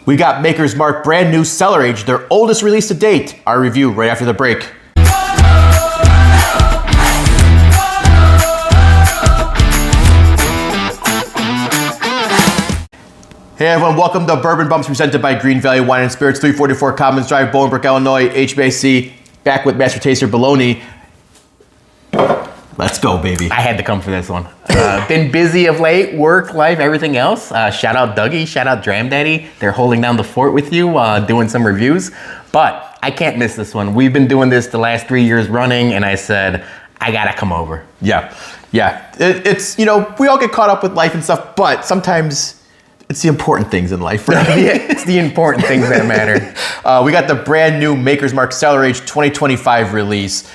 We got Maker's Mark brand new Cellar Age, their oldest release to date. Our review right after the break. Hey everyone, welcome to Bourbon Bums presented by Greene Valley Wine Spirits, 344 Commons Drive, Bolingbrook, Illinois, HBIC. Back with Master Taster Baloney. Let's go, baby. I had to come for this one. Been busy of late, work, life, everything else. Shout out Dougie, shout out Dram Daddy. They're holding down the fort with you, doing some reviews. But I can't miss this one. We've been doing this the last 3 years running, and I said, I gotta come over. Yeah. It's, you know, we all get caught up with life and stuff, but sometimes it's the important things in life, right? Yeah, it's the important things that matter. We got the brand new Maker's Mark Cellar Age 2025 release.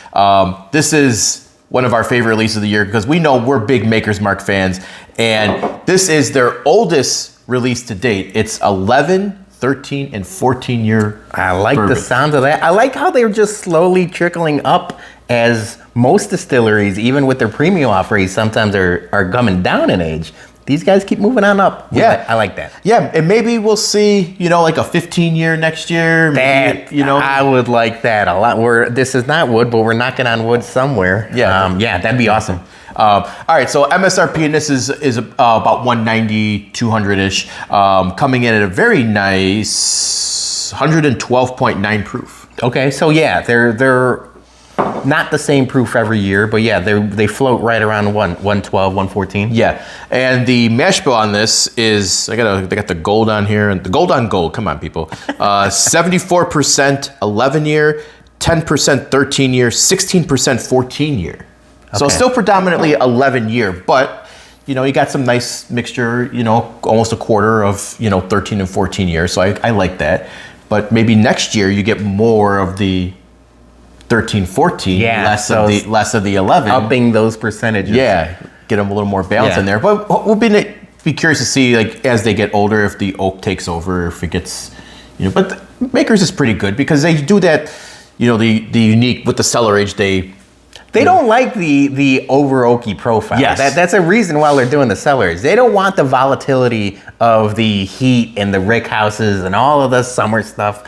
This is one of our favorite releases of the year because we know we're big Maker's Mark fans, and this is their oldest release to date. It's 11, 13, and 14 year I like bourbon. the sound of that. I like how they're just slowly trickling up as most distilleries, even with their premium offerings, sometimes are coming down in age. These guys keep moving on up. Yeah. I like that. Yeah, and maybe we'll see, you know, like a 15 year next year. Maybe, you know, I would like that a lot. This is not wood, but we're knocking on wood somewhere. Yeah. Yeah, that'd be awesome. All right, so MSRP in this is about 190, 200-ish, coming in at a very nice 112.9 proof. Okay, so yeah, they're not the same proof every year, but yeah, they float right around 112, 114. Yeah, and the mash bill on this is, they got the gold on here, and the gold on gold, come on people. 74% 11 year, 10% 13 year, 16% 14 year. So Okay. still predominantly 11 year, but you know, you got some nice mixture, you know, almost a quarter of, you know, 13 and 14 years. So I like that. But maybe next year you get more of the 13, 14, Yeah, less of the 11. Upping those percentages. Yeah, get them a little more balance Yeah. in there. But we'll be curious to see, like, as they get older, if the oak takes over, if it gets, you know. But the Makers is pretty good because they do that, you know, the unique with the Cellar Age. They don't like the over oaky profile. Yes. That's a reason why they're doing the cellars. They don't want the volatility of the heat and the rick houses and all of the summer stuff.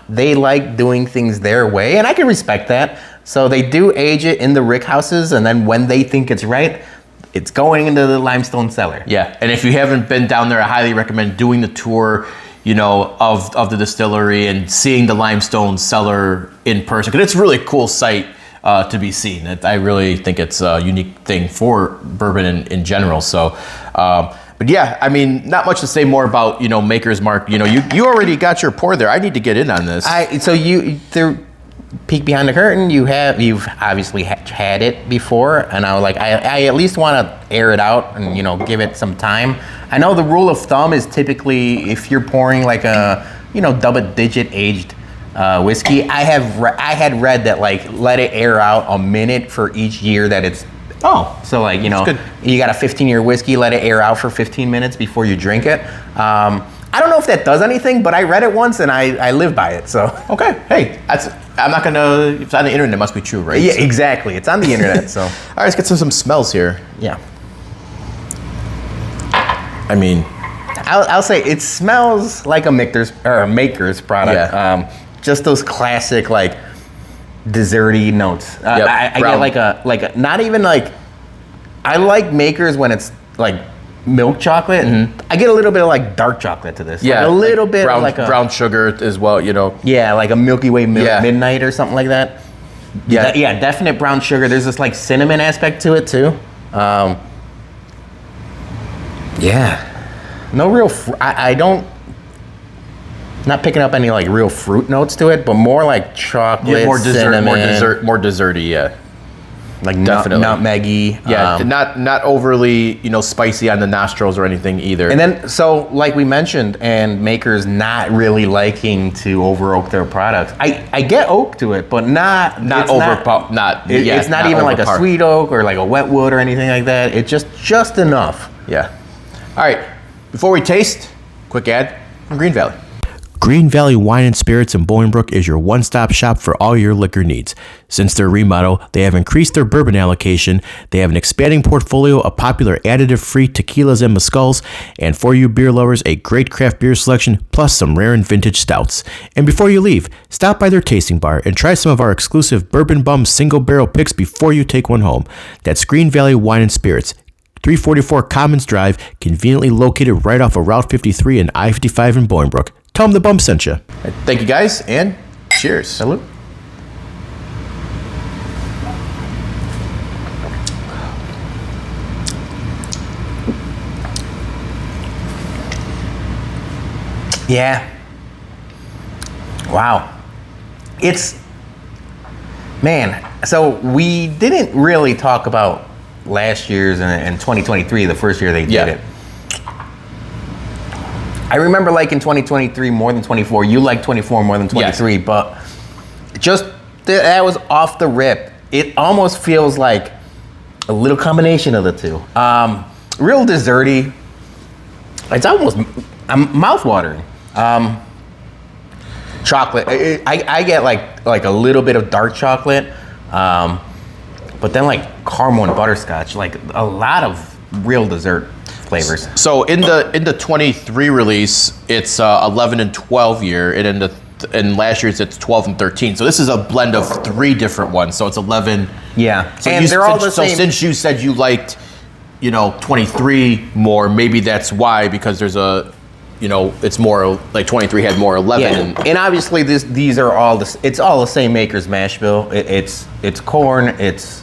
They like doing things their way, and I can respect that. So they do age it in the rick houses, and then when they think it's right, it's going into the limestone cellar. Yeah, and if you haven't been down there, I highly recommend doing the tour, you know, of the distillery and seeing the limestone cellar in person, because it's a really cool sight to be seen. I really think it's a unique thing for bourbon in general. So, but yeah, I mean, not much to say more about, you know, Maker's Mark. You know, you already got your pour there. I need to get in on this. They're peek behind the curtain. You've obviously had it before, and I was like, I at least want to air it out and, you know, give it some time. I know the rule of thumb is typically if you're pouring like a, you know, double-digit aged whiskey, I had read that, like, let it air out a minute for each year that it's. Oh, so, like, you know, you got a 15-year whiskey, let it air out for 15 minutes before you drink it. I don't know if that does anything, but I read it once and I live by it. So okay, hey, I'm not gonna. If it's on the internet, it must be true, right? Yeah, exactly. It's on the internet. So all right, let's get some smells here. yeah, I mean, I'll say it smells like a Maker's product. Yeah. Just those classic, like, desserty notes. Yep. I get like a not even like. I like Makers when it's like milk chocolate. Mm-hmm. I get a little bit of like dark chocolate to this. yeah, like a little bit brown, like a brown sugar as well. You know. yeah, like a Milky Way Yeah. Midnight or something like that. Yeah. Yeah, definite brown sugar. There's this like cinnamon aspect to it too. Yeah, no real. I don't. Not picking up any like real fruit notes to it, but more like chocolate, Yeah, more cinnamon, more desserty. Yeah. like Definitely. nutmeggy. Yeah, not overly, you know, spicy on the nostrils or anything either. And then, so like we mentioned, and Makers not really liking to over oak their products. I get oak to it, but not it's not even like a overpowered. sweet oak or like a wet wood or anything like that. It's just enough. Yeah. All right. Before we taste, quick ad from Greene Valley. Greene Valley Wine Spirits in Bolingbrook is your one-stop shop for all your liquor needs. Since their remodel, they have increased their bourbon allocation, they have an expanding portfolio of popular additive-free tequilas and mezcals, and for you beer lovers, a great craft beer selection, plus some rare and vintage stouts. And before you leave, stop by their tasting bar and try some of our exclusive Bourbon Bums single-barrel picks before you take one home. That's Greene Valley Wine and Spirits, 344 Commons Drive, conveniently located right off of Route 53 and I-55 in Bolingbrook. Tell them the Bum sent you. Thank you guys, and cheers. Salute. Yeah. Wow. Man, so we didn't really talk about last year's and 2023, the first year they did it. I remember liking 2023 more than 24. You like 24 more than 23, but just that was off the rip. It almost feels like a little combination of the two. Real desserty. It's almost mouth-watering. Chocolate. I get like a little bit of dark chocolate, but then like caramel and butterscotch. Like a lot of real dessert flavors. So in the 23 release, it's 11 and 12 year, and in last year's it's 12 and 13. So this is a blend of 3 different ones. So it's 11. Yeah, so and they're all the same. So since you said you liked, 23 more, maybe that's why, because there's it's more like 23 had more 11. Yeah. And obviously these are all it's all the same maker's mash bill. It's corn, it's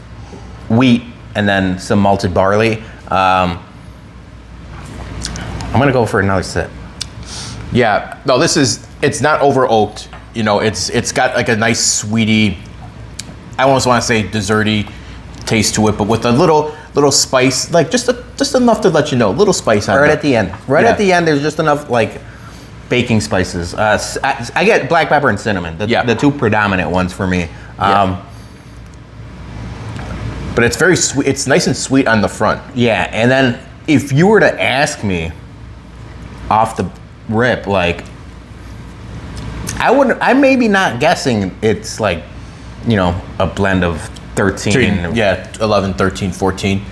wheat, and then some malted barley. I'm gonna go for another sip. Yeah, no, it's not over oaked. It's got like a nice sweety, I almost want to say desserty taste to it, but with a little spice, like just enough to let you know, a little spice on right it. at the end. At the end, there's just enough like baking spices. I get black pepper and cinnamon, the 2 predominant ones for me. But it's very sweet. It's nice and sweet on the front. Yeah, and then if you were to ask me off the rip, like I may be not guessing it's like, a blend of 13. 11, 13, 14.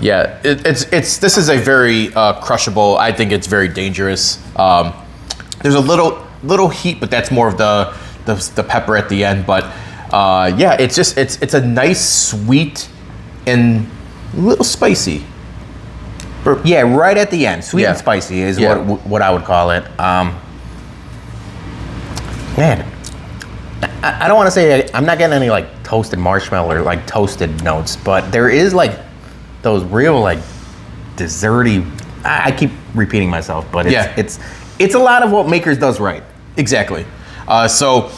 Yeah, this is a very crushable. I think it's very dangerous. There's a little heat, but that's more of the pepper at the end. But it's a nice sweet and a little spicy. Yeah, right at the end, sweet and spicy is what I would call it. Man, I don't want to say I'm not getting any like toasted marshmallow or like toasted notes, but there is like those real like desserty. I keep repeating myself, but it's a lot of what Makers does right. Exactly. So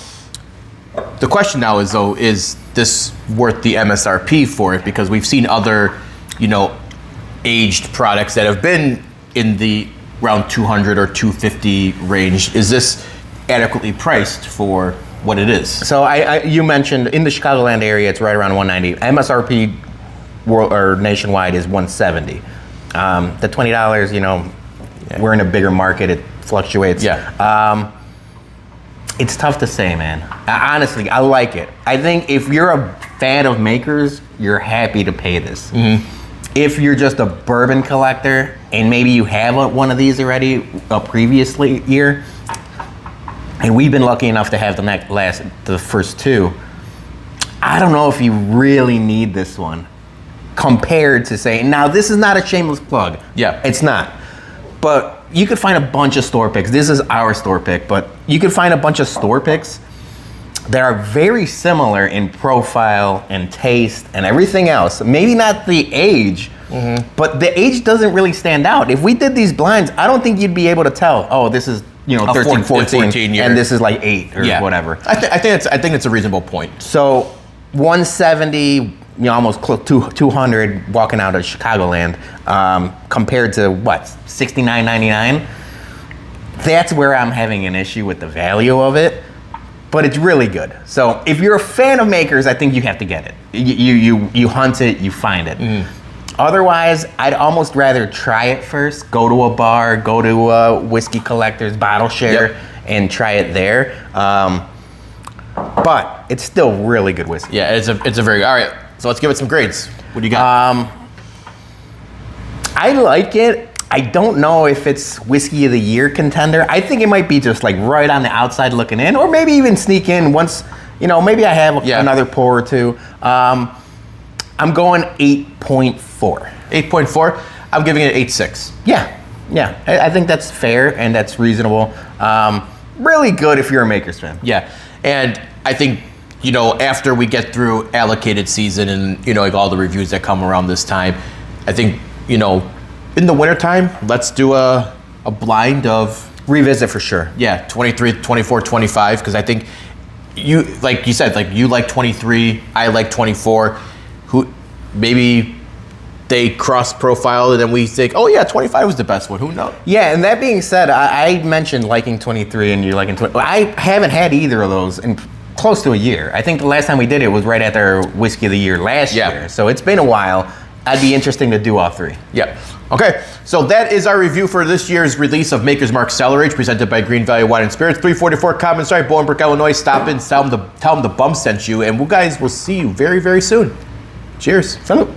the question now is though, is this worth the MSRP for it? Because we've seen other, aged products that have been in the around 200 or 250 range. Is this adequately priced for what it is? So you mentioned in the Chicagoland area, it's right around 190. MSRP world or nationwide is 170. The $20, we're in a bigger market. It fluctuates. Yeah. It's tough to say, man. Honestly, I like it. I think if you're a fan of Makers, you're happy to pay this. Mm-hmm. If you're just a bourbon collector and maybe you have one of these already a previous year, and we've been lucky enough to have the first 2, I don't know if you really need this one compared to saying, now this is not a shameless plug. Yeah. It's not. But you could find a bunch of store picks. This is our store pick, but you could find a bunch of store picks that are very similar in profile and taste and everything else. Maybe not the age, but the age doesn't really stand out. If we did these blinds, I don't think you'd be able to tell, oh, this is 13, 14 year. And this is like 8 or whatever. I think it's a reasonable point. So 170, almost close to 200 walking out of Chicagoland, compared to what, $69.99? That's where I'm having an issue with the value of it. But it's really good. So if you're a fan of Makers, I think you have to get it. You hunt it, you find it. Otherwise, I'd almost rather try it first. Go to a bar, go to a whiskey collector's bottle share, Yep. and try it there. But it's still really good whiskey. Yeah, it's a very all right. So let's give it some grades. What do you got? I like it. I don't know if it's whiskey of the year contender. I think it might be just like right on the outside looking in, or maybe even sneak in once. Maybe I have another pour or two. I'm going 8.4. 8.4. I'm giving it 8.6. Yeah. I think that's fair and that's reasonable. Really good if you're a Makers fan. Yeah, and I think after we get through allocated season and like all the reviews that come around this time, I think in the wintertime, let's do a blind of Revisit for sure. 23, 24, 25, because I think you said you like 23, I like 24. Who maybe they cross profile and then we think, oh yeah, 25 was the best one. Who knows? Yeah, and that being said, I mentioned liking 23 and you're liking 20. I haven't had either of those in close to a year. I think the last time we did it was right after our Whiskey of the Year last year. So it's been a while. I'd be interesting to do all three. Yeah. Okay, so that is our review for this year's release of Maker's Mark Cellar Age, presented by Greene Valley Wine Spirits, 344 Common Street, Bolingbrook, Illinois. Stop in, tell them the bum sent you, and guys will see you very, very soon. Cheers. Salute.